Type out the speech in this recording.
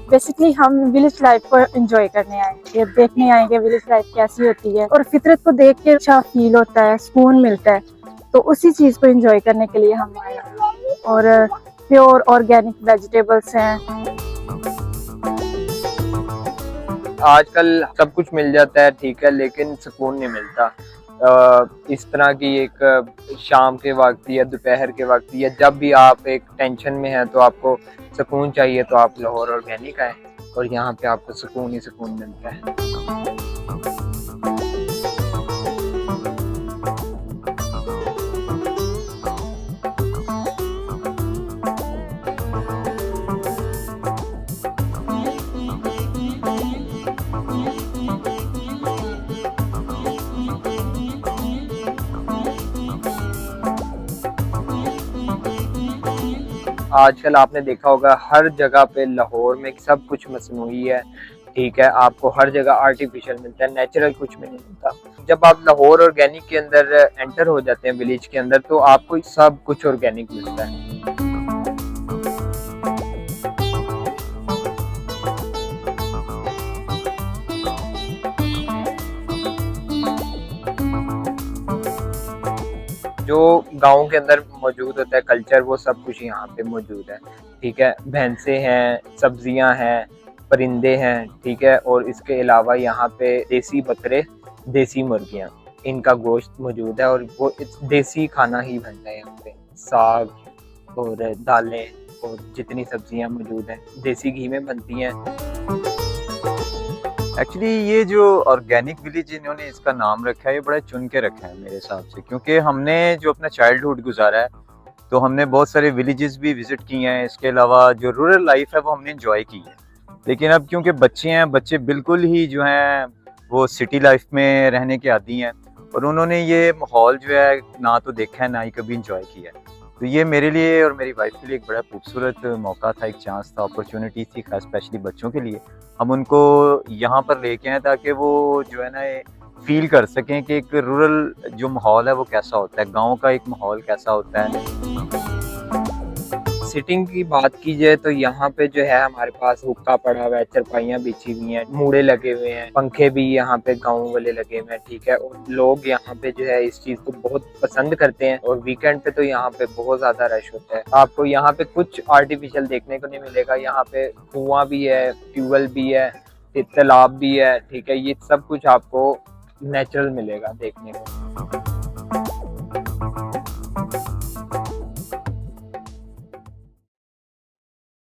Basically हम village life को enjoy करने आएंगे, देखने आएंगे विलेज लाइफ कैसी होती है, और फितरत को देख के अच्छा फील होता है, सुकून मिलता है। तो उसी चीज को एंजॉय करने के लिए हम आए हैं। और प्योर ऑर्गेनिक वेजिटेबल्स हैं। आजकल सब कुछ मिल जाता है, ठीक है, लेकिन सुकून नहीं मिलता। इस तरह की एक शाम के वक्त या दोपहर के वक्त या जब भी आप एक टेंशन में हैं तो आपको सुकून चाहिए, तो आप लाहौर ऑर्गेनिक आए और यहाँ पे आपको सुकून ही सुकून मिलता है। आजकल आपने देखा होगा हर जगह पे लाहौर में सब कुछ मसनूई है, ठीक है, आपको हर जगह आर्टिफिशियल मिलता है, नेचुरल कुछ भी नहीं मिलता। जब आप लाहौर ऑर्गेनिक के अंदर एंटर हो जाते हैं विलेज के अंदर, तो आपको सब कुछ ऑर्गेनिक मिलता है। जो गांव के अंदर मौजूद होता है कल्चर, वो सब कुछ यहाँ पे मौजूद है, ठीक है। भैंसे हैं, सब्जियां हैं, परिंदे हैं, ठीक है, और इसके अलावा यहाँ पे देसी बकरे, देसी मुर्गियाँ, इनका गोश्त मौजूद है, और वो देसी खाना ही बनता है यहाँ पे। साग और दालें और जितनी सब्जियां मौजूद हैं देसी घी में बनती हैं। एक्चुअली ये जो ऑर्गेनिक विलेज इन्होंने इसका नाम रखा है, ये बड़ा चुन के रखा है मेरे हिसाब से, क्योंकि हमने जो अपना चाइल्डहुड गुजारा है तो हमने बहुत सारे विलेजेस भी विजिट किए हैं। इसके अलावा जो रूरल लाइफ है वो हमने इंजॉय की है। लेकिन अब क्योंकि बच्चे हैं, बच्चे बिल्कुल ही जो हैं वो सिटी लाइफ में रहने के आदी हैं, और उन्होंने ये माहौल जो है ना तो देखा है ना ही कभी इंजॉय किया है। तो ये मेरे लिए और मेरी वाइफ के लिए एक बड़ा खूबसूरत मौका था, एक चांस था, अपॉर्चुनिटी थी, खास स्पेशली बच्चों के लिए। हम उनको यहाँ पर लेके आए ताकि वो जो है ना फील कर सकें कि एक रूरल जो माहौल है वो कैसा होता है, गांव का एक माहौल कैसा होता है। सिटिंग की बात की जाए तो यहाँ पे जो है हमारे पास हुक्का पड़ा हुआ है, चरपाइयाँ बिछी हुई हैं, मूड़े लगे हुए हैं, पंखे भी यहाँ पे गाँव वाले लगे हुए हैं, ठीक है। और लोग यहाँ पे जो है इस चीज को बहुत पसंद करते हैं, और वीकेंड पे तो यहाँ पे बहुत ज्यादा रश होता है। आपको यहाँ पे कुछ आर्टिफिशियल देखने को नहीं मिलेगा। यहाँ पे कुआं भी है, ट्यूबवेल भी है, तालाब भी है, ठीक है। ये सब कुछ आपको नेचुरल मिलेगा देखने को।